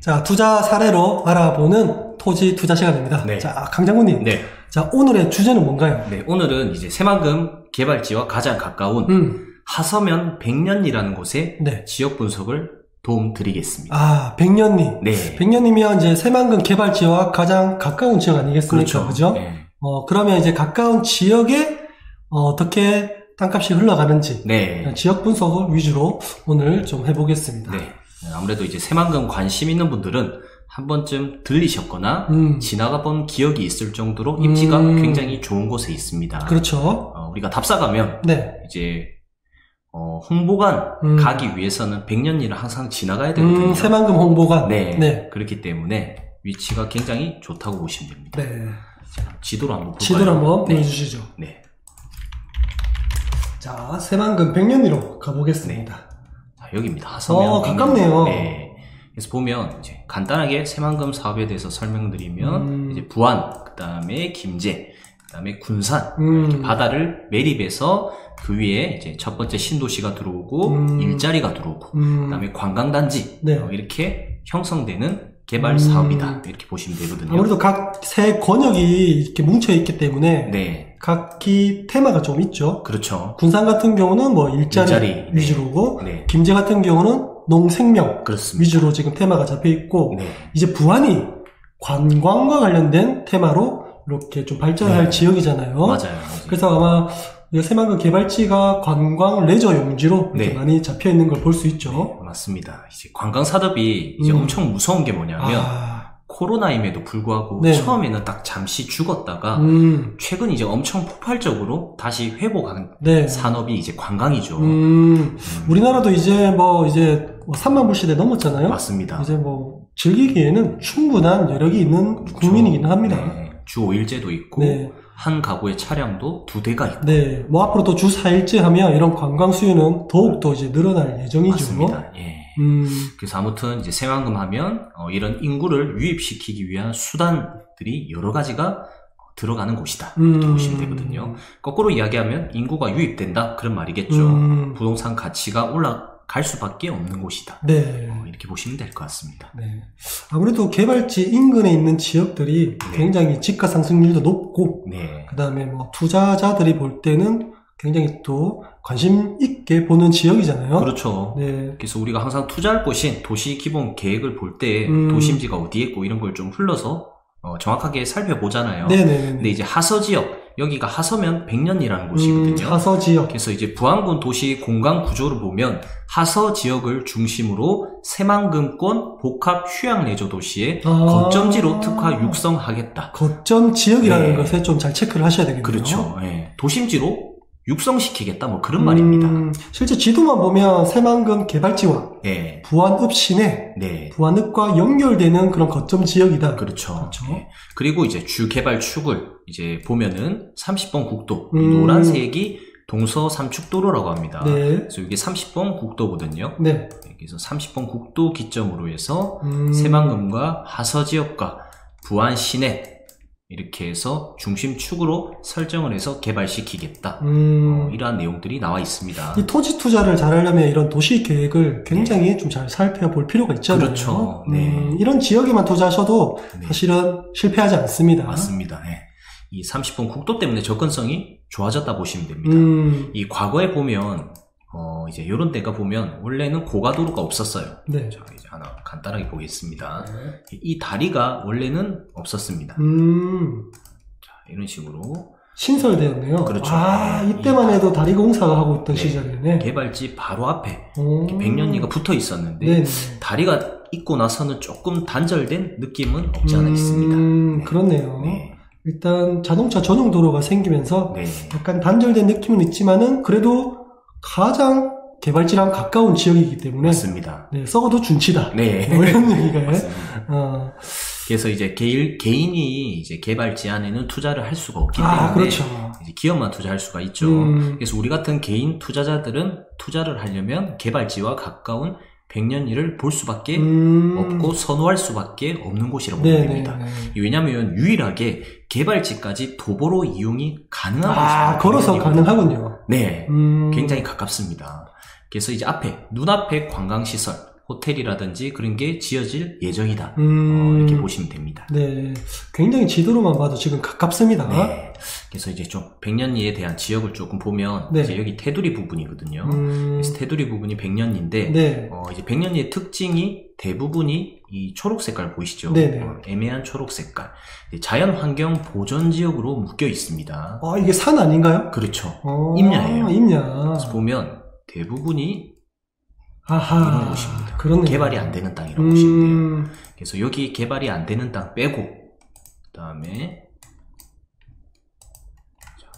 자, 투자 사례로 알아보는 토지 투자 시간입니다. 네. 자, 강장군님. 네. 자, 오늘의 주제는 뭔가요? 네, 오늘은 이제 새만금 개발지와 가장 가까운 하서면 백년리라는 곳의 네. 지역 분석을 도움드리겠습니다. 아, 백년리. 네. 백년리면 이제 새만금 개발지와 가장 가까운 지역 아니겠습니까? 그죠? 네. 그러면 이제 가까운 지역에 어떻게 땅값이 흘러가는지 네. 지역 분석을 위주로 오늘 좀 해보겠습니다. 네. 아무래도 이제 새만금 관심 있는 분들은 한 번쯤 들리셨거나 지나가 본 기억이 있을 정도로 입지가 굉장히 좋은 곳에 있습니다. 그렇죠. 우리가 답사 가면 네. 이제 홍보관 가기 위해서는 백년리를 항상 지나가야 되거든요. 새만금 홍보관. 네. 네. 그렇기 때문에 위치가 굉장히 좋다고 보시면 됩니다. 네. 자, 지도로 한번 볼까요? 지도를 한번 네. 보여주시죠. 네. 자, 새만금 백년리로 가보겠습니다. 자, 여기입니다. 하서면 가깝네요. 네. 그래서 보면 이제 간단하게 새만금 사업에 대해서 설명드리면 이제 부안, 그다음에 김제, 그다음에 군산 이렇게 바다를 매립해서 그 위에 이제 첫 번째 신도시가 들어오고 일자리가 들어오고 그다음에 관광단지 네. 이렇게 형성되는 개발 사업이다 이렇게 보시면 되거든요. 아무래도 각 세 권역이 이렇게 뭉쳐 있기 때문에 네. 각기 테마가 좀 있죠. 그렇죠. 군산 같은 경우는 뭐 일자리 위주로고 네. 김제 같은 경우는 농생명 그렇습니다. 위주로 지금 테마가 잡혀 있고 네. 이제 부안이 관광과 관련된 테마로 이렇게 좀 발전할 네. 지역이잖아요. 맞아요. 그래서 아마 새만금 개발지가 관광 레저 용지로 이렇게 네. 많이 잡혀 있는 걸 볼 수 있죠. 네, 맞습니다. 이제 관광 사업이 이제 엄청 무서운 게 뭐냐면 코로나임에도 불구하고 네. 처음에는 딱 잠시 죽었다가 최근 이제 엄청 폭발적으로 다시 회복한 네. 산업이 이제 관광이죠. 우리나라도 이제 3만 불 시대 넘었잖아요. 맞습니다. 이제 즐기기에는 충분한 여력이 있는 국민이긴 합니다. 네. 주 5일제도 있고 네. 한 가구의 차량도 2대가 있고. 네. 앞으로 또 주 4일째 하면 이런 관광 수요는 더욱더 이제 늘어날 예정이죠. 맞습니다. 예. 그래서 아무튼 이제 새만금 하면 이런 인구를 유입시키기 위한 수단들이 여러 가지가 들어가는 곳이다 이렇게 보시면 되거든요. 거꾸로 이야기하면 인구가 유입된다 그런 말이겠죠. 부동산 가치가 올라갈 수밖에 없는 곳이다. 네. 이렇게 보시면 될 것 같습니다. 네. 아무래도 개발지 인근에 있는 지역들이 네. 굉장히 집가 상승률도 높고 네. 그다음에 투자자들이 볼 때는 굉장히 또 관심 있게 보는 지역이잖아요. 그렇죠. 네. 그래서 우리가 항상 투자할 곳인 도시 기본 계획을 볼 때 도심지가 어디에 있고 이런 걸 좀 흘러서 정확하게 살펴보잖아요. 네네. 근데 이제 하서 지역, 여기가 하서면 백년리라는 곳이거든요. 하서 지역. 그래서 이제 부안군 도시 공간 구조를 보면 하서 지역을 중심으로 새만금권 복합 휴양 레저 도시의 거점지로 특화 육성하겠다. 거점 지역이라는 네. 것에 좀 잘 체크를 하셔야 되겠네요. 그렇죠. 예. 도심지로 육성시키겠다 그런 말입니다. 실제 지도만 보면 새만금 개발지와 예. 부안읍 시내, 네. 부안읍과 연결되는 그런 거점 지역이다. 그렇죠. 예. 그리고 이제 주 개발 축을 이제 보면은 30번 국도, 이 노란색이 동서 삼축도로라고 합니다. 네. 그래서 이게 30번 국도거든요. 네. 그래서 30번 국도 기점으로 해서 새만금과 하서 지역과 부안 시내 이렇게 해서 중심축으로 설정을 해서 개발시키겠다. 이러한 내용들이 나와 있습니다. 이 토지 투자를 잘하려면 이런 도시 계획을 굉장히 좀 잘 살펴볼 필요가 있잖아요. 그렇죠. 네. 이런 지역에만 투자하셔도 네. 사실은 실패하지 않습니다. 맞습니다. 네. 이 30번 국도 때문에 접근성이 좋아졌다 보시면 됩니다. 이 과거에 보면 이제 요런 데가 보면 원래는 고가도로가 없었어요. 네. 자, 이제 하나 간단하게 보겠습니다. 이 다리가 원래는 없었습니다. 자, 이런 식으로 신설되었네요. 그렇죠. 이때만 해도 다리 공사가 하고 있던 시절이네. 개발지 바로 앞에 백년리가 붙어 있었는데 네네. 다리가 있고 나서는 조금 단절된 느낌은 없지 않아 있습니다. 그렇네요. 네. 일단 자동차 전용 도로가 생기면서 네. 약간 단절된 느낌은 있지만은 그래도 가장 개발지랑 가까운 지역이기 때문에 맞습니다. 네, 썩어도 준치다. 네. 이런 얘기가. 맞습니다. 그래서 이제 개인이 이제 개발지 안에는 투자를 할 수가 없기 때문에 그렇죠. 이제 기업만 투자할 수가 있죠. 그래서 우리 같은 개인 투자자들은 투자를 하려면 개발지와 가까운 백년리를 볼 수밖에 없고 선호할 수밖에 없는 곳이라고 보면 됩니다. 왜냐하면 유일하게 개발지까지 도보로 이용이 가능한 곳입니다. 걸어서 가능하군요. 네, 굉장히 가깝습니다. 그래서 이제 앞에 눈앞에 관광시설 호텔이라든지 그런 게 지어질 예정이다. 이렇게 보시면 됩니다. 네, 굉장히 지도로만 봐도 지금 가깝습니다. 네. 그래서 이제 좀 백년리에 대한 지역을 조금 보면 네. 이제 여기 테두리 부분이거든요. 그래서 테두리 부분이 백년리인데 네. 이제 백년리의 특징이 대부분이 이 초록 색깔 보이시죠? 네네. 애매한 초록 색깔. 자연환경 보전 지역으로 묶여 있습니다. 아, 이게 산 아닌가요? 그렇죠. 임야예요. 임야. 그래서 보면 대부분이 아하, 이런 곳입니다. 그러네요. 개발이 안 되는 땅이라고 보시면 돼요. 그래서 여기 개발이 안 되는 땅 빼고 그 다음에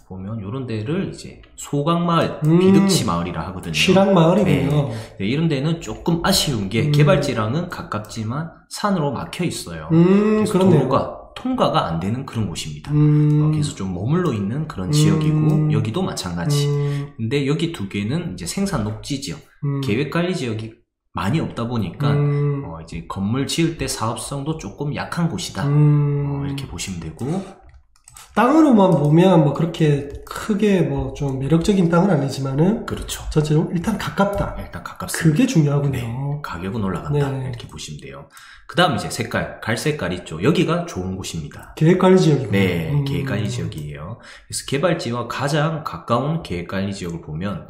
보면 이런 데를 이제 소각마을, 비득치 마을이라 하거든요. 시락마을이군요. 네, 이런 데는 조금 아쉬운 게 개발지랑은 가깝지만 산으로 막혀 있어요. 그래서 그렇네요. 통과가 안 되는 그런 곳입니다. 그래서 좀 머물러 있는 그런 지역이고 여기도 마찬가지. 근데 여기 두 개는 이제 생산 녹지 지역, 계획관리 지역이 많이 없다 보니까 이제 건물 지을 때 사업성도 조금 약한 곳이다. 이렇게 보시면 되고. 땅으로만 보면 뭐 그렇게 크게 뭐 좀 매력적인 땅은 아니지만은 그렇죠. 전체로 일단 가깝다. 일단 가깝습니다. 그게 중요하군요. 네, 가격은 올라간다. 네. 이렇게 보시면 돼요. 그 다음 이제 색깔, 갈색깔 있죠. 여기가 좋은 곳입니다. 계획관리 지역이군요. 네, 계획관리 지역이에요. 그래서 개발지와 가장 가까운 계획관리 지역을 보면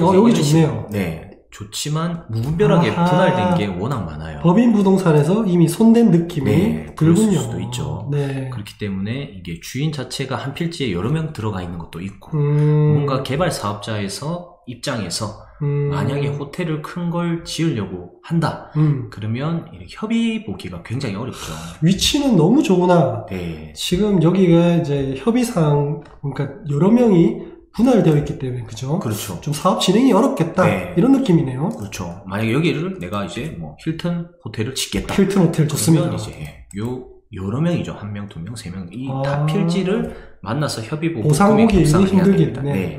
여기 좋네요. 네, 좋지만 무분별하게 분할된 게 워낙 많아요. 법인 부동산에서 이미 손댄 느낌이 네, 들군요. 수도 있죠. 네. 그렇기 때문에 이게 주인 자체가 한 필지에 여러 명 들어가 있는 것도 있고 뭔가 개발 사업자에서 입장에서 만약에 호텔을 큰 걸 지으려고 한다. 그러면 이렇게 협의 보기가 굉장히 어렵죠. 위치는 너무 좋으나 네. 지금 여기가 이제 협의상 그러니까 여러 명이 분할되어 있기 때문에 그죠? 그렇죠. 좀 사업 진행이 어렵겠다. 네. 이런 느낌이네요. 그렇죠. 만약에 여기를 내가 이제 뭐 힐튼 호텔을 짓겠다. 힐튼 호텔 좋습니다. 그러면 이제 여러 명이죠. 한 명, 두 명, 세 명. 이 다 필지를 만나서 협의 보고 보상하기 힘들겠네. 네.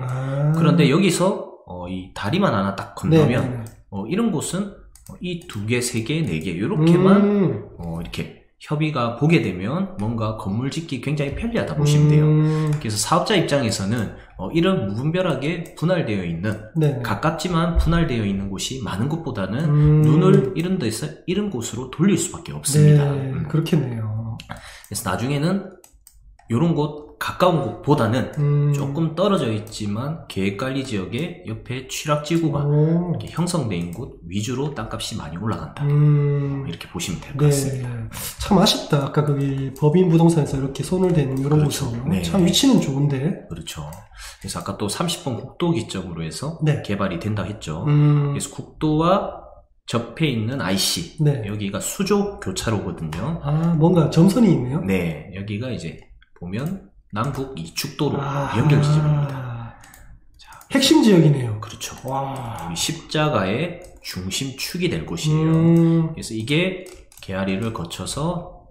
그런데 여기서 이 다리만 하나 딱 건너면 네. 이런 곳은 이 두 개, 세 개, 네 개 이렇게만 이렇게 협의가 보게 되면 뭔가 건물 짓기 굉장히 편리하다 보시면 돼요. 그래서 사업자 입장에서는 이런 무분별하게 분할되어 있는 네네. 가깝지만 분할되어 있는 곳이 많은 곳보다는 눈을 이런 데서 이런 곳으로 돌릴 수밖에 없습니다. 네, 그렇겠네요. 그래서 나중에는 이런 곳 가까운 곳보다는 조금 떨어져 있지만 계획관리 지역의 옆에 취락지구가 이렇게 형성된 곳 위주로 땅값이 많이 올라간다. 이렇게 보시면 될 것 같습니다. 참 아쉽다. 아까 거기 법인 부동산에서 이렇게 손을 대는 이런 그렇죠. 곳은 네. 참 위치는 좋은데. 그렇죠. 그래서 아까 또 30번 국도 기점으로 해서 네. 개발이 된다 했죠. 그래서 국도와 접해 있는 IC 네. 여기가 수조 교차로거든요. 아, 뭔가 점선이 있네요. 네, 여기가 이제 보면 남북 이축도로 연결 지점입니다. 자, 핵심 지역이네요. 그렇죠. 와. 여기 십자가의 중심축이 될 곳이에요. 그래서 이게 개아리를 거쳐서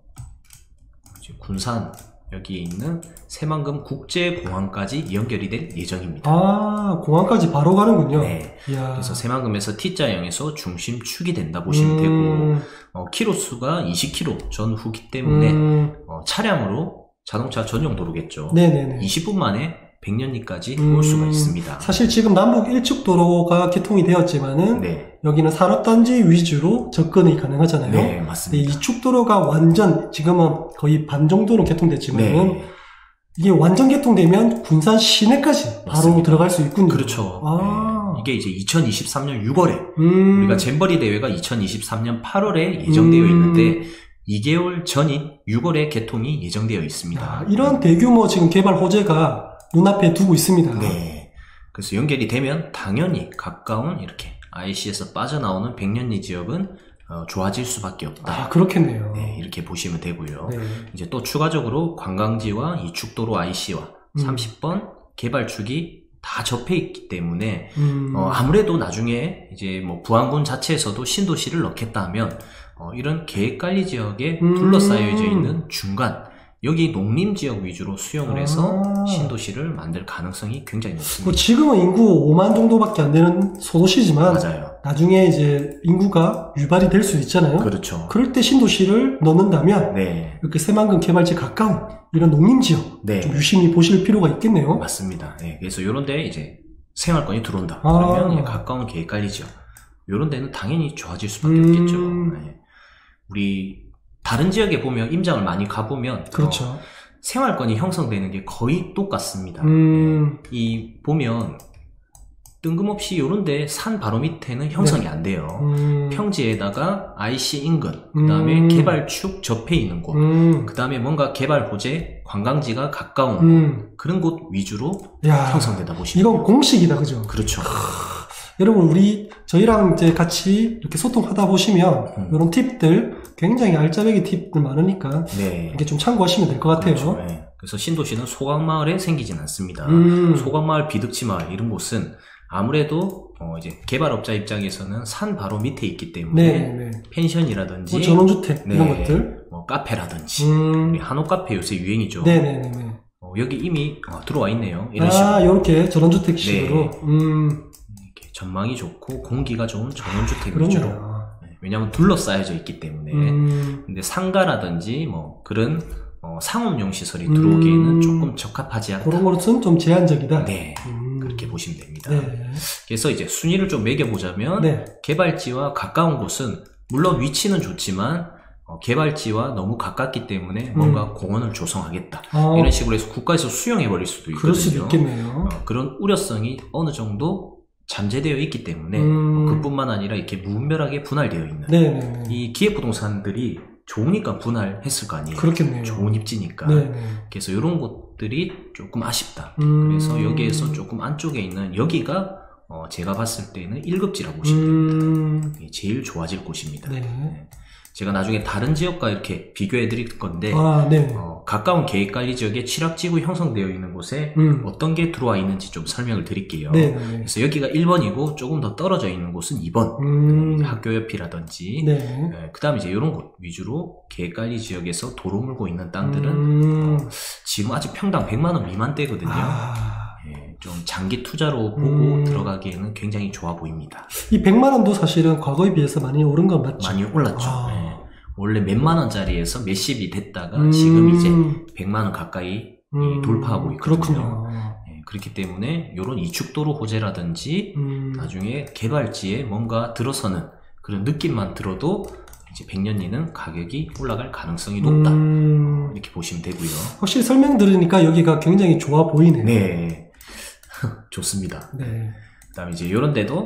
이제 군산 여기에 있는 새만금 국제공항까지 연결이 될 예정입니다. 아, 공항까지 바로 가는군요. 네. 이야. 그래서 새만금에서 T자형에서 중심축이 된다 보시면 되고 키로수가 20km 전후기 때문에 차량으로 자동차 전용 도로겠죠. 네네네. 20분 만에 백년리까지 올 수가 있습니다. 사실 지금 남북 1축 도로가 개통이 되었지만은 네. 여기는 산업단지 위주로 접근이 가능하잖아요. 네, 맞습니다. 2축 도로가 완전 지금은 거의 반 정도는 개통됐지만은 네. 이게 완전 개통되면 군산 시내까지 바로 맞습니다. 들어갈 수 있군요. 그렇죠. 아. 네. 이게 이제 2023년 6월에 우리가 잼버리 대회가 2023년 8월에 예정되어 있는데 2개월 전인 6월에 개통이 예정되어 있습니다. 야, 이런 대규모 지금 개발 호재가 눈앞에 두고 있습니다. 네. 그래서 연결이 되면 당연히 가까운 이렇게 IC에서 빠져나오는 백년리 지역은 좋아질 수밖에 없다. 아, 그렇겠네요. 네, 이렇게 보시면 되고요. 네. 이제 또 추가적으로 관광지와 이축도로 IC와 30번 개발축이 다 접해 있기 때문에 아무래도 나중에 이제 뭐 부안군 자체에서도 신도시를 넣겠다 하면 이런 계획관리 지역에 둘러싸여져 있는 중간 여기 농림지역 위주로 수용을 해서 신도시를 만들 가능성이 굉장히 높습니다. 뭐 지금은 인구 5만 정도밖에 안 되는 소도시지만 맞아요. 나중에 이제 인구가 유발이 될 수 있잖아요. 그렇죠. 그럴 때 신도시를 넣는다면 네. 이렇게 새만금 개발지 가까운 이런 농림지역 네. 좀 유심히 보실 필요가 있겠네요. 맞습니다. 네. 그래서 이런 데 이제 생활권이 들어온다. 그러면 가까운 계획관리 지역 이런 데는 당연히 좋아질 수밖에 없겠죠. 네. 우리 다른 지역에 보면 임장을 많이 가보면 그렇죠. 생활권이 형성되는 게 거의 똑같습니다. 네. 이 보면 뜬금없이 요런데 산 바로 밑에는 형성이 안 돼요. 평지에다가 IC 인근, 그 다음에 개발축 접해 있는 곳, 그 다음에 뭔가 개발 호재, 관광지가 가까운 곳, 그런 곳 위주로 형성되다 보시면 이건 공식이다, 그죠? 그렇죠. 여러분, 저희랑 이제 같이 이렇게 소통하다 보시면, 이런 팁들, 굉장히 알짜배기 팁들 많으니까, 네. 이게 좀 참고하시면 될 것 같아요. 그렇죠. 네. 그래서 신도시는 소각마을에 생기진 않습니다. 소각마을, 비덕지마을, 이런 곳은 아무래도 이제 개발업자 입장에서는 산 바로 밑에 있기 때문에 네. 펜션이라든지 뭐 전원주택 이런 것들, 뭐 카페라든지 우리 한옥 카페 요새 유행이죠. 네네네. 여기 이미 들어와 있네요. 이런 식으로. 이렇게 전원주택식으로. 이렇게 전망이 좋고 공기가 좋은 전원주택 위주로. 네. 왜냐하면 둘러싸여져 있기 때문에. 근데 상가라든지 뭐 그런 상업용 시설이 들어오기에는 조금 적합하지 않다. 그런 것은 좀 제한적이다. 네. 그렇게 보시면 됩니다. 네. 그래서 이제 순위를 좀 매겨보자면 네. 개발지와 가까운 곳은 물론 위치는 좋지만 개발지와 너무 가깝기 때문에 뭔가 공원을 조성하겠다. 이런 식으로 해서 국가에서 수용해버릴 수도 있거든요. 그럴 수도 있겠네요. 그런 우려성이 어느 정도 잠재되어 있기 때문에 그뿐만 아니라 이렇게 무분별하게 분할되어 있는 네네. 이 기획부동산들이 좋으니까 분할했을 거 아니에요. 그렇겠네요. 좋은 입지니까. 네네. 그래서 이런 곳들이 조금 아쉽다. 그래서 여기에서 조금 안쪽에 있는 여기가 제가 봤을 때는 1급지라고 보시면 됩니다. 제일 좋아질 곳입니다. 네. 제가 나중에 다른 지역과 이렇게 비교해 드릴 건데 네. 가까운 계획관리 지역에 취락지구 형성되어 있는 곳에 어떤 게 들어와 있는지 좀 설명을 드릴게요. 네. 그래서 여기가 1번이고 조금 더 떨어져 있는 곳은 2번. 학교 옆이라든지 그 다음에 이제 이런 곳 위주로 계획관리 지역에서 도로 물고 있는 땅들은 지금 아직 평당 100만원 미만대거든요. 좀 장기 투자로 보고 들어가기에는 굉장히 좋아 보입니다. 이 100만 원도 사실은 과거에 비해서 많이 오른 건 맞죠? 많이 올랐죠. 네. 원래 몇만 원짜리에서 몇십이 됐다가 지금 이제 100만 원 가까이 돌파하고 있거든요. 그렇군요. 네, 그렇기 때문에 이런 이축도로 호재라든지 나중에 개발지에 뭔가 들어서는 그런 느낌만 들어도 이제 100년이는 가격이 올라갈 가능성이 높다. 이렇게 보시면 되고요. 확실히 설명 들으니까 여기가 굉장히 좋아 보이네요. 네. 좋습니다. 네. 그 다음에 이제 이런 데도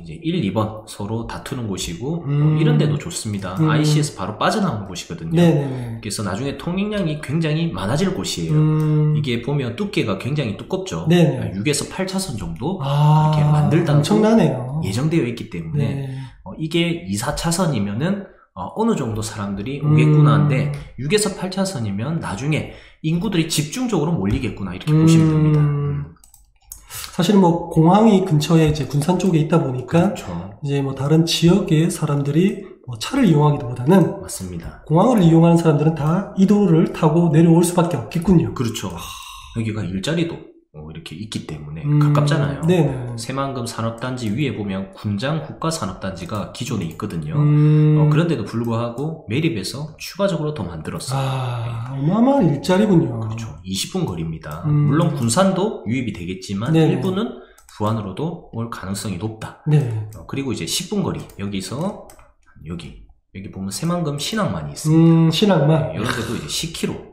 이제 1, 2번 서로 다투는 곳이고 이런 데도 좋습니다. IC에서 바로 빠져나오는 곳이거든요. 네네. 그래서 나중에 통행량이 굉장히 많아질 곳이에요. 이게 보면 두께가 굉장히 두껍죠. 네네. 6에서 8차선 정도 이렇게 만들다고 엄청나네요. 예정되어 있기 때문에 네. 이게 2, 4차선이면은 어느 정도 사람들이 오겠구나 한데 6에서 8차선이면 나중에 인구들이 집중적으로 몰리겠구나 이렇게 보시면 됩니다. 사실은 뭐 공항이 근처에 이제 군산 쪽에 있다 보니까 그렇죠. 이제 뭐 다른 지역의 사람들이 뭐 차를 이용하기보다는 맞습니다. 공항을 이용하는 사람들은 다 이 도로를 타고 내려올 수밖에 없겠군요. 그렇죠. 여기가 일자리도 이렇게 있기 때문에 가깝잖아요. 네네. 새만금 산업단지 위에 보면 군장 국가산업단지가 기존에 있거든요. 그런데도 불구하고 매립해서 추가적으로 더 만들었어요. 어마어마한 일자리군요. 그렇죠. 20분 거리입니다. 물론 군산도 유입이 되겠지만 네네. 일부는 부안으로도 올 가능성이 높다. 네. 그리고 이제 10분 거리 여기서 여기 보면 새만금 신항만이 있습니다. 신항만. 네, 이런 데도 이제 10km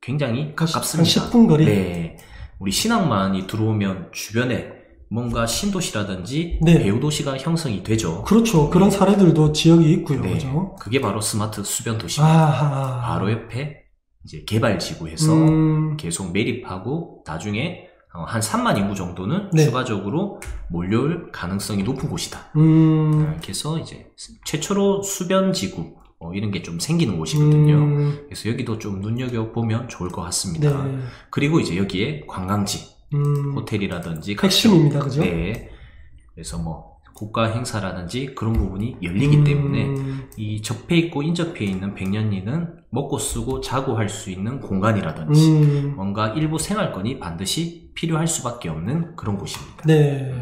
굉장히 가깝습니다. 한 10분 거리. 네. 우리 신항만이 들어오면 주변에 뭔가 신도시라든지 네. 배후도시가 형성이 되죠. 그렇죠. 그런 사례들도 지역이 있고요. 네. 그죠? 그게 바로 스마트 수변 도시입니다. 바로 옆에 이제 개발지구에서 계속 매립하고 나중에 한 3만 인구 정도는 네. 추가적으로 몰려올 가능성이 높은 곳이다. 그래서 이제 최초로 수변지구 이런 게 좀 생기는 곳이거든요. 그래서 여기도 좀 눈여겨보면 좋을 것 같습니다. 네. 그리고 이제 여기에 관광지, 호텔이라든지 핵심입니다. 그죠? 네. 그래서 뭐 국가 행사라든지 그런 부분이 열리기 때문에 이 접해 있고 인접해 있는 백년리는 먹고 쓰고 자고 할 수 있는 공간이라든지 뭔가 일부 생활권이 반드시 필요할 수밖에 없는 그런 곳입니다. 네.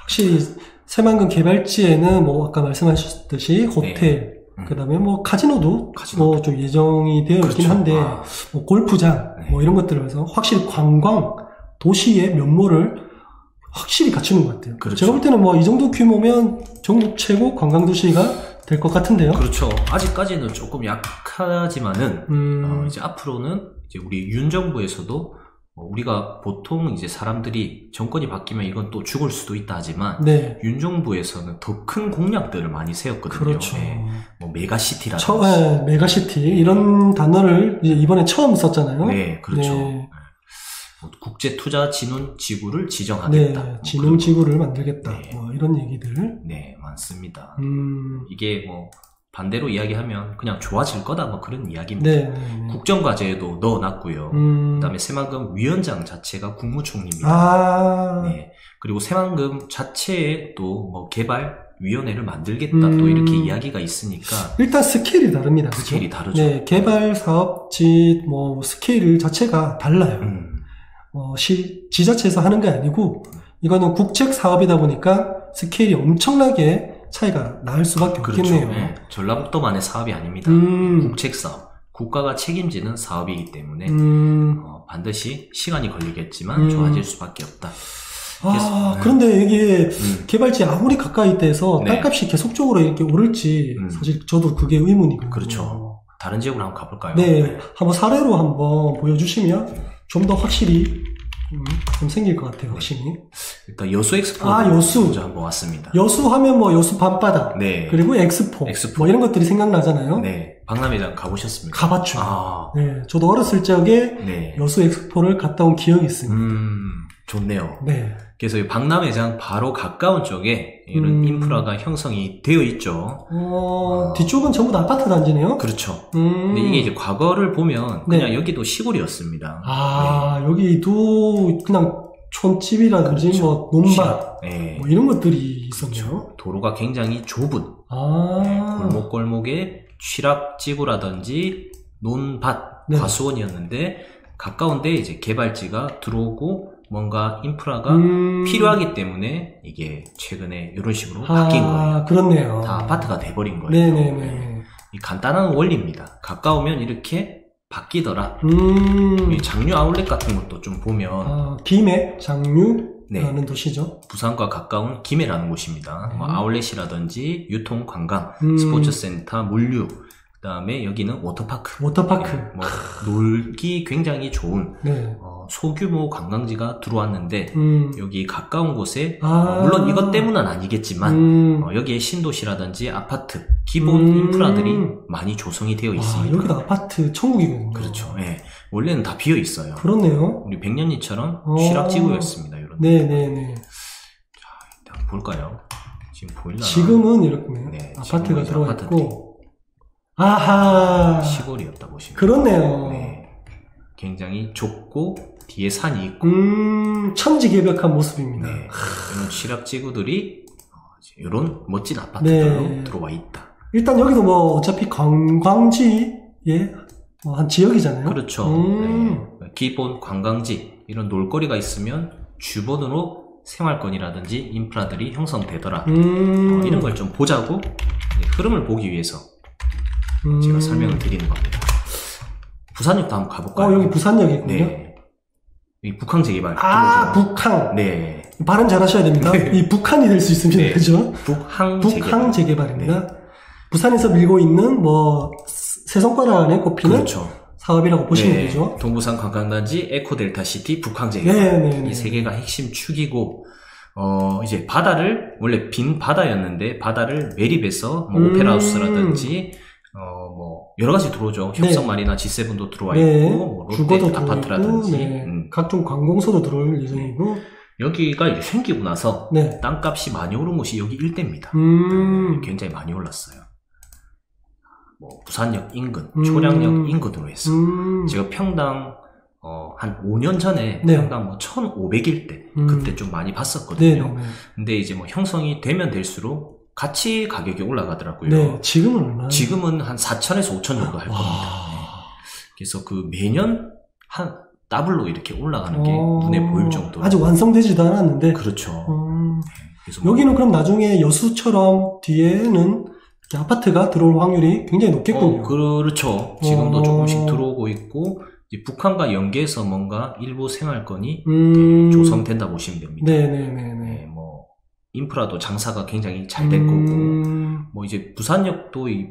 확실히 새만금 개발지에는 뭐 아까 말씀하셨듯이 호텔, 그 다음에 뭐 카지노도 뭐 좀 예정이 되어 있긴 한데, 뭐 골프장, 뭐 이런 것들을 해서 확실히 관광, 도시의 면모를 확실히 갖추는 것 같아요. 그렇죠. 제가 볼 때는 뭐 이 정도 규모면 전국 최고 관광도시가 될 것 같은데요. 그렇죠. 아직까지는 조금 약하지만은 이제 앞으로는 이제 우리 윤 정부에서도 우리가 보통 이제 사람들이 정권이 바뀌면 이건 또 죽을 수도 있다 하지만 네. 윤 정부에서는 더 큰 공약들을 많이 세웠거든요. 그렇죠. 네. 뭐 메가시티라든지. 네, 메가시티 이런 단어를 이제 이번에 처음 썼잖아요. 네, 그렇죠. 네. 국제투자진흥지구를 지정하겠다. 네, 진흥지구를 만들겠다. 네. 뭐 이런 얘기들. 네, 많습니다. 이게 뭐 반대로 이야기하면 그냥 좋아질 거다 뭐 그런 이야기입니다. 네, 네. 국정과제에도 넣어놨고요. 그다음에 새만금 위원장 자체가 국무총리입니다. 아. 네. 그리고 새만금 자체에 또 뭐 개발위원회를 만들겠다 또 이렇게 이야기가 있으니까 일단 스케일이 다릅니다. 스케일이 그렇죠? 다르죠. 네, 개발 사업지 뭐 스케일 자체가 달라요. 지자체에서 하는 게 아니고 이거는 국책 사업이다 보니까 스케일이 엄청나게 차이가 날 수밖에 그렇죠. 없겠네요. 네. 전라북도만의 사업이 아닙니다. 국책 사업, 국가가 책임지는 사업이기 때문에 반드시 시간이 걸리겠지만 좋아질 수밖에 없다. 그런데 이게 개발지 아무리 가까이 있대서 네. 땅값이 계속적으로 이렇게 오를지 사실 저도 그게 의문이거든요. 그렇죠. 다른 지역으로 한번 가볼까요? 네, 한번 사례로 한번 보여주시면 좀 더 확실히 좀 생길 것 같아요. 확실히. 일단 여수 엑스포 여수 먼저 한번 왔습니다. 여수 하면 뭐 여수 밤바다 네. 그리고 엑스포 뭐 이런 것들이 생각나잖아요. 네, 박람회장 가보셨습니까? 가봤죠. 네, 저도 어렸을 적에 네. 여수 엑스포를 갔다 온 기억이 있습니다. 좋네요. 네. 그래서 이 박람회장 바로 가까운 쪽에 이런 인프라가 형성이 되어 있죠. 뒤쪽은 전부 다 아파트 단지네요. 그렇죠. 근데 이게 이제 과거를 보면 그냥 여기도 시골이었습니다. 네. 여기도 그냥 촌집이라든지 그렇죠. 뭐 논밭 네. 뭐 이런 것들이 있었네요. 그렇죠. 도로가 굉장히 좁은 네, 골목골목에 취락지구라든지 논밭, 과수원이었는데 가까운데 이제 개발지가 들어오고 뭔가 인프라가 필요하기 때문에 이게 최근에 이런 식으로 바뀐 거예요. 그렇네요. 다 아파트가 돼버린 거예요. 네네네. 이 간단한 원리입니다. 가까우면 이렇게 바뀌더라. 이 장류 아울렛 같은 것도 좀 보면 김해, 장류라는 도시죠. 부산과 가까운 김해라는 곳입니다. 뭐 아울렛이라든지 유통, 관광, 스포츠센터, 물류, 그다음에 여기는 워터파크. 워터파크. 뭐 놀기 굉장히 좋은 소규모 관광지가 들어왔는데 여기 가까운 곳에 물론 이것 때문은 아니겠지만 여기에 신도시라든지 아파트, 기본 인프라들이 많이 조성이 되어 있습니다. 여기가 아파트 천국이군요. 그렇죠. 네. 원래는 다 비어 있어요. 그렇네요. 우리 백년리처럼 취락지구였습니다. 이런. 네네네. 자, 일단 볼까요? 지금 보이나요? 지금은 이렇게 아파트가 들어와 있고. 아하. 시골이었다 보시면. 그렇네요. 네. 굉장히 좁고 뒤에 산이 있고. 천지개벽한 모습입니다. 네. 이런 취락지구들이 이런 멋진 아파트들로 들어와 있다. 일단 여기도 뭐 어차피 관광지의 한 지역이잖아요. 그렇죠. 네. 기본 관광지 이런 놀거리가 있으면 주변으로 생활권이라든지 인프라들이 형성되더라. 이런 걸 좀 보자고 흐름을 보기 위해서 제가 설명을 드리는 겁니다. 부산역도 한번 가볼까요? 여기 부산역이군요. 네. 이 북항 재개발. 북항. 네. 발음 잘 하셔야 됩니다. 이 북한이 될 수 있습니다. 네. 그죠? 북항 재개발입니다. 네. 부산에서 밀고 있는 세 손가락 안에 꼽히는 그렇죠. 사업이라고 보시면 되죠. 동부산 관광단지, 에코델타시티, 북항 재개발. 이 세 개가 핵심 축이고 이제 바다를 원래 빈 바다였는데 바다를 매립해서 뭐 오페라하우스라든지 뭐 여러 가지 들어오죠. 협성마리나 G7도 들어와 있고 뭐 롯데 아파트라든지 각종 관공서도 들어올 예정이고 여기가 이제 생기고 나서 땅값이 많이 오른 곳이 여기 일대입니다. 굉장히 많이 올랐어요. 뭐 부산역 인근, 초량역 인근으로 해서 제가 평당 한 5년 전에 평당 뭐 1,500일 때 그때 좀 많이 봤었거든요. 근데 이제 뭐 형성이 되면 될수록 같이 가격이 올라가더라고요. 네, 지금은 얼마나? 지금은 한 4,000에서 5,000 정도 할 겁니다. 네. 그래서 그 매년 한 더블로 이렇게 올라가는 게 눈에 보일 정도로. 아직 완성되지도 않았는데. 그렇죠. 그래서 여기는 그럼 나중에 여수처럼 뒤에는 이렇게 아파트가 들어올 확률이 굉장히 높겠군요. 그렇죠. 지금도 조금씩 들어오고 있고 이제 북한과 연계해서 뭔가 일부 생활권이 조성된다 보시면 됩니다. 네네네. 뭐 인프라도 장사가 굉장히 잘 될 거고, 뭐 이제 부산역도 이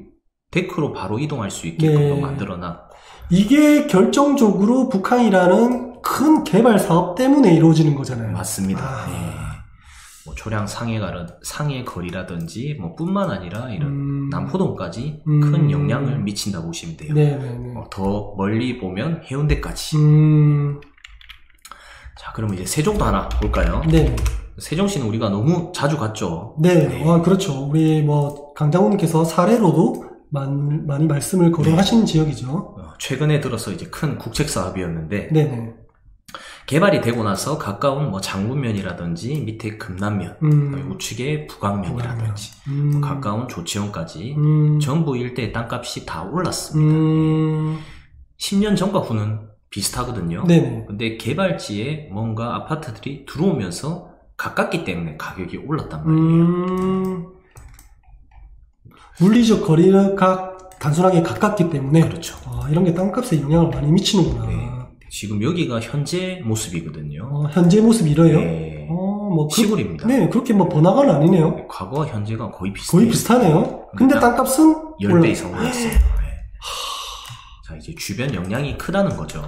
데크로 바로 이동할 수 있게끔 만들어놨고. 이게 결정적으로 북한이라는 큰 개발 사업 때문에 이루어지는 거잖아요. 맞습니다. 뭐 초량 상해 거리라든지 뭐 뿐만 아니라 이런 남포동까지 큰 영향을 미친다 보시면 돼요. 더 멀리 보면 해운대까지. 자, 그러면 이제 세종도 하나 볼까요? 네. 세종시는 우리가 너무 자주 갔죠. 네. 그렇죠. 우리 뭐 강장훈님께서 사례로도 많이 말씀을 거론하신 지역이죠. 최근에 들어서 이제 큰 국책 사업이었는데. 네네. 개발이 되고 나서 가까운 뭐 장군면이라든지 밑에 금남면, 우측에 북왕면이라든지 가까운 조치원까지 전부 일대의 땅값이 다 올랐습니다. 10년 전과 후는 비슷하거든요. 네네. 근데 개발지에 뭔가 아파트들이 들어오면서 가깝기 때문에 가격이 올랐단 말이에요. 물리적 거리는 단순하게 가깝기 때문에 그렇죠. 이런 게 땅값에 영향을 많이 미치는구나. 네. 지금 여기가 현재 모습이거든요. 현재 모습 이래요? 네. 시골입니다. 네, 그렇게 뭐 번화가는 아니네요. 과거와 현재가 거의 비슷해요. 거의 비슷하네요. 근데 땅값은 10배 이상 올랐어요. 자, 이제 주변 영향이 크다는 거죠.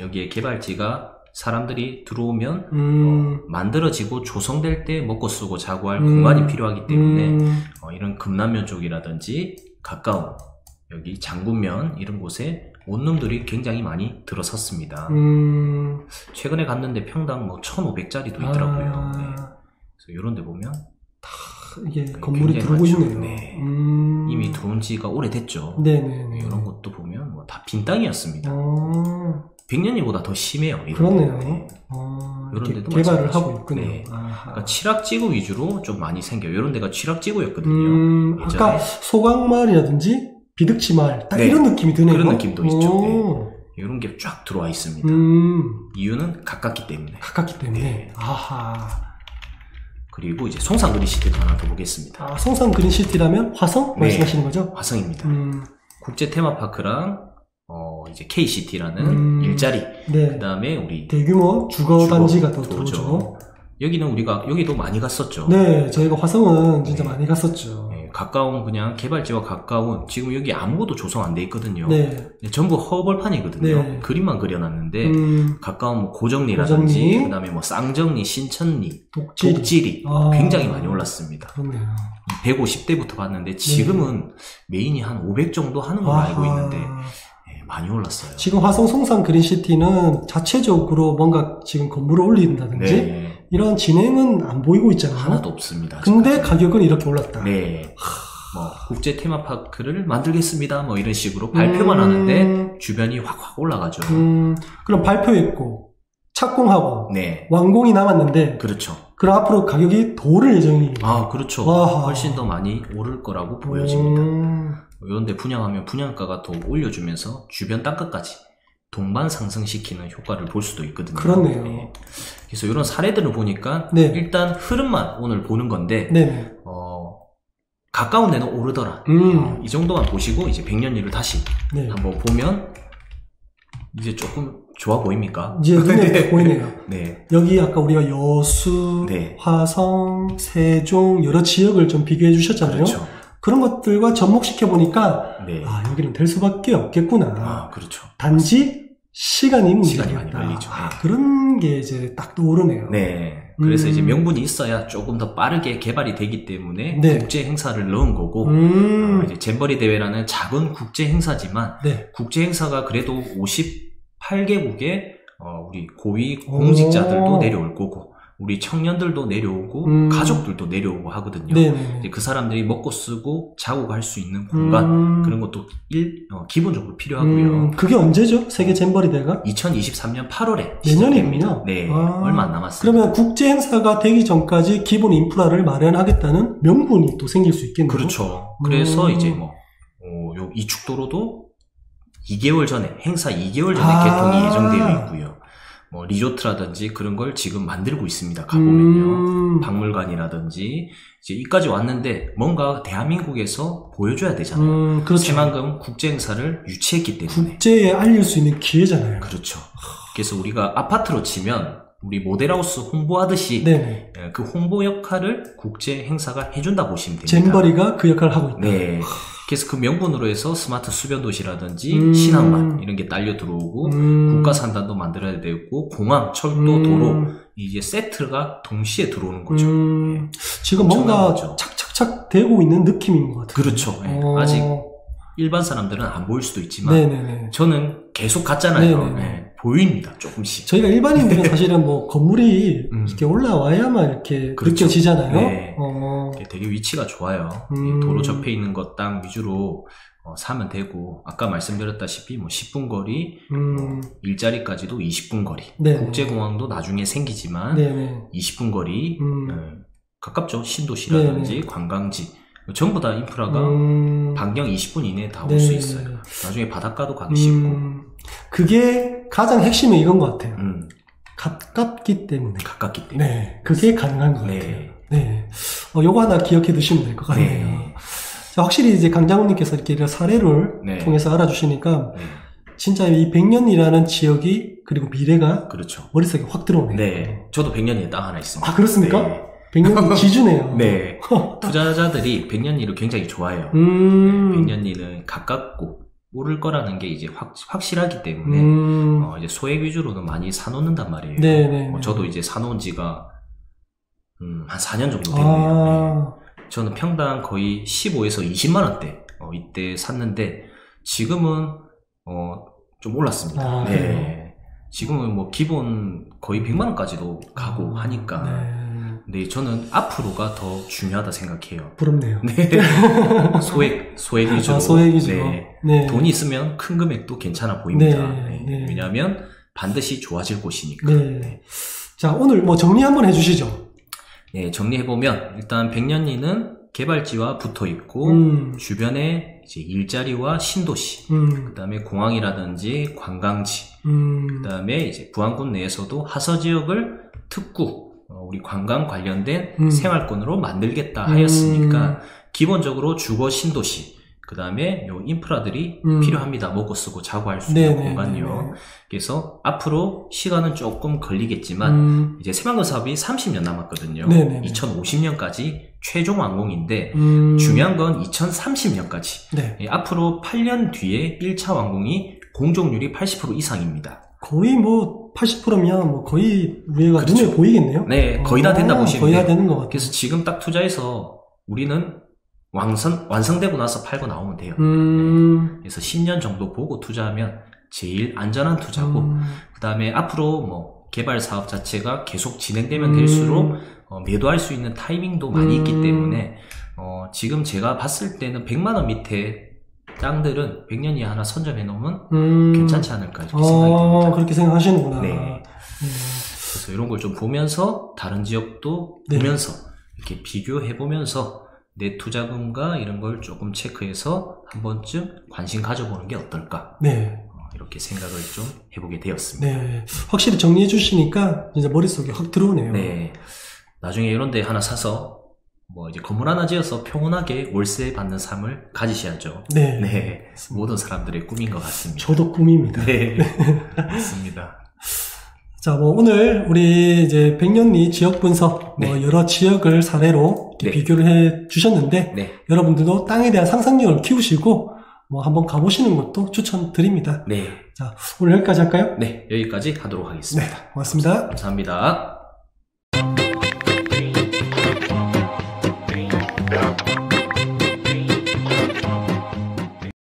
여기에 개발지가 사람들이 들어오면 만들어지고 조성될 때 먹고 쓰고 자고 할 공간이 필요하기 때문에 이런 금남면 쪽이라든지 가까운 여기 장군면 이런 곳에 원룸들이 굉장히 많이 들어섰습니다. 최근에 갔는데 평당 뭐 1,500짜리도 있더라고요. 그래서 이런 데 보면 이게 건물이 들어오고 있네요. 이미 들어온 지가 오래됐죠. 네네네. 이런 것도 보면 뭐 다 빈 땅이었습니다. 100년이보다 더 심해요. 그렇네요. 이런 데도 개발을 하고 있군요. 그러니까 취락지구 위주로 좀 많이 생겨요. 이런 데가 취락지구였거든요. 아까 소강마을이라든지 비득치마을 딱 이런 느낌이 드네요. 그런 느낌도 있죠. 이런 게 쫙 들어와 있습니다. 이유는 가깝기 때문에. 그리고 이제 송산 그린시티도 하나 더 보겠습니다. 송산 그린시티라면 화성 말씀하시는 거죠? 화성입니다. 국제 테마파크랑 이제 K시티라는 일자리. 그 다음에 우리 대규모 주거 단지가 더 들어오죠. 여기도 많이 갔었죠. 네, 저희가 화성은 진짜 많이 갔었죠. 가까운 그냥 개발지와 가까운 지금 여기 아무것도 조성 안 돼 있거든요. 전부 허벌판이거든요. 그림만 그려놨는데 가까운 뭐 고정리라든지 그다음에 뭐 쌍정리, 신천리, 독지리 굉장히 많이 올랐습니다. 그렇네요. 150대부터 봤는데 지금은 메인이 한 500 정도 하는 걸로 알고 있는데 많이 올랐어요. 지금 화성 송산 그린시티는 자체적으로 뭔가 지금 건물을 올린다든지 이런 진행은 안 보이고 있잖아요. 하나도 없습니다. 근데 가격은 이렇게 올랐다. 뭐 국제 테마파크를 만들겠습니다. 뭐 이런 식으로 발표만 하는데 주변이 확 올라가죠. 그럼 발표했고 착공하고 네. 완공이 남았는데 그렇죠. 그럼 앞으로 가격이 더 오를 예정이에요. 아, 그렇죠. 훨씬 더 많이 오를 거라고 보여집니다. 이런데 분양하면 분양가가 더 올려주면서 주변 땅값까지 동반 상승시키는 효과를 볼 수도 있거든요. 그렇네요. 네. 그래서 이런 사례들을 보니까 네. 일단 흐름만 오늘 보는 건데 네. 가까운 데는 오르더라. 이 정도만 보시고 이제 100년일을 다시 네. 한번 보면 이제 조금 좋아 보입니까? 이제 눈에 보이네요. 네. 여기 아까 우리가 여수, 네. 화성, 세종 여러 지역을 좀 비교해 주셨잖아요. 그렇죠. 그런 것들과 접목시켜 보니까 네. 여기는 될 수밖에 없겠구나. 그렇죠. 단지 시간이 많이 문제겠다. 걸리죠. 그런 게 이제 딱 떠오르네요. 네. 그래서 이제 명분이 있어야 조금 더 빠르게 개발이 되기 때문에 네. 국제 행사를 넣은 거고 이제 잼버리 대회라는 작은 국제 행사지만 네. 국제 행사가 그래도 58개국의 우리 고위 공직자들도 내려올 거고 우리 청년들도 내려오고 가족들도 내려오고 하거든요. 이제 그 사람들이 먹고 쓰고 자고 갈 수 있는 공간 그런 것도 기본적으로 필요하고요. 그게 언제죠? 세계 잼버리 대회가? 2023년 8월에 내년이군요. 네, 얼마 안 남았습니다. 그러면 국제 행사가 되기 전까지 기본 인프라를 마련하겠다는 명분이 또 생길 수 있겠네요. 그렇죠. 그래서 이제 요 이축도로도 2개월 전에 행사 2개월 전에 개통이 예정되어 있고요. 뭐 리조트라든지 그런 걸 지금 만들고 있습니다. 가보면요. 박물관이라든지 이제 여기까지 왔는데 뭔가 대한민국에서 보여줘야 되잖아요. 그렇죠. 새만금 국제 행사를 유치했기 때문에. 국제에 알릴 수 있는 기회잖아요. 그렇죠. 그래서 우리가 아파트로 치면 우리 모델하우스 홍보하듯이 네네. 그 홍보 역할을 국제 행사가 해준다 보시면 됩니다. 잼버리가 그 역할을 하고 있다. 네. 그래서 그 명분으로 해서 스마트 수변도시라든지 신항만 이런 게 딸려 들어오고 국가산단도 만들어야 되고 공항, 철도, 도로 이제 세트가 동시에 들어오는 거죠. 네. 지금 뭔가 착착착 되고 있는 느낌인 것 같아요. 그렇죠. 네. 아직 일반 사람들은 안 보일 수도 있지만 네네네. 저는 계속 갔잖아요. 네. 보입니다. 조금씩. 저희가 일반인들은 사실은 뭐 건물이 이렇게 올라와야만 이렇게 그렇죠. 느껴지잖아요. 네. 되게 위치가 좋아요. 도로 접해 있는 것 땅 위주로 사면 되고 아까 말씀드렸다시피 뭐 10분 거리, 일자리까지도 20분 거리. 네네. 국제공항도 나중에 생기지만 네네. 20분 거리 가깝죠. 신도시라든지 네네. 관광지 전부 다 인프라가 반경 20분 이내에 다 올 수 있어요. 나중에 바닷가도 가기 쉽고. 그게 가장 핵심은 이건 것 같아요. 가깝기 때문에. 가깝기 때문에. 네. 그게 가능한 것 같아요. 네. 요거 하나 기억해 두시면 될 것 같네요. 네. 자, 확실히 이제 강장훈님께서 이렇게 사례를 통해서 알아주시니까 진짜 이 백년이라는 지역이 그리고 미래가 그렇죠. 머릿속에 확 들어오네요. 네. 저도 백년이에 땅 하나 있습니다. 아, 그렇습니까? 네. 백년이 지주네요. 네. 투자자들이 백년이를 굉장히 좋아해요. 백년이는 가깝고 오를 거라는 게 이제 확실하기 때문에 이제 소액 위주로는 많이 사놓는단 말이에요. 네네. 저도 이제 사놓은 지가 한 4년 정도 됐네요. 네. 저는 평당 거의 15에서 20만 원대 이때 샀는데 지금은 좀 올랐습니다. 네. 지금은 뭐 기본 거의 100만 원까지도 가고 하니까. 네, 저는 앞으로가 더 중요하다 생각해요. 부럽네요. 네. 소액 위주로. 소액 위주로. 네. 돈이 있으면 큰 금액도 괜찮아 보입니다. 네. 왜냐하면 반드시 좋아질 곳이니까. 네. 자, 오늘 뭐 정리 한번 해주시죠. 네, 정리해보면 일단 백년리는 개발지와 붙어 있고 주변에 이제 일자리와 신도시, 그다음에 공항이라든지 관광지, 그다음에 이제 부안군 내에서도 하서 지역을 특구 우리 관광 관련된 생활권으로 만들겠다 하였으니까 기본적으로 주거 신도시, 그 다음에 요 인프라들이 필요합니다. 먹고 쓰고 자고 할 수 있는 공간요. 그래서 앞으로 시간은 조금 걸리겠지만 이제 새만금 사업이 30년 남았거든요. 2050년까지 최종 완공인데 중요한 건 2030년까지. 앞으로 8년 뒤에 1차 완공이 공정률이 80% 이상입니다. 거의 뭐 80%면 뭐 거의 우리가 그렇죠. 눈에 보이겠네요. 네, 거의 다 된다 보시면 거의 다 되는 것 같아요. 그래서 지금 딱 투자해서 우리는 완성되고 나서 팔고 나오면 돼요. 그래서 10년 정도 보고 투자하면 제일 안전한 투자고, 그 다음에 앞으로 뭐 개발 사업 자체가 계속 진행되면 될수록 매도할 수 있는 타이밍도 많이 있기 때문에 지금 제가 봤을 때는 100만 원 밑에 땅들은 100년이 하나 선점해 놓으면 괜찮지 않을까 이렇게 생각이 듭니다. 그렇게 생각하시는구나. 네. 그래서 이런 걸 좀 보면서 다른 지역도 보면서 이렇게 비교해 보면서 내 투자금과 이런 걸 조금 체크해서 한 번쯤 관심 가져보는 게 어떨까? 이렇게 생각을 좀 해보게 되었습니다. 확실히 정리해 주시니까 이제 머릿속에 확 들어오네요. 나중에 이런 데 하나 사서 뭐 이제 건물 하나 지어서 평온하게 월세 받는 삶을 가지셔야죠. 모든 사람들의 꿈인 것 같습니다. 저도 꿈입니다. 맞습니다. 자, 뭐 오늘 우리 이제 백년리 지역 분석, 뭐 여러 지역을 사례로 비교를 해 주셨는데 여러분들도 땅에 대한 상상력을 키우시고 뭐 한번 가보시는 것도 추천드립니다. 자, 오늘 여기까지 할까요? 여기까지 하도록 하겠습니다. 고맙습니다. 감사합니다.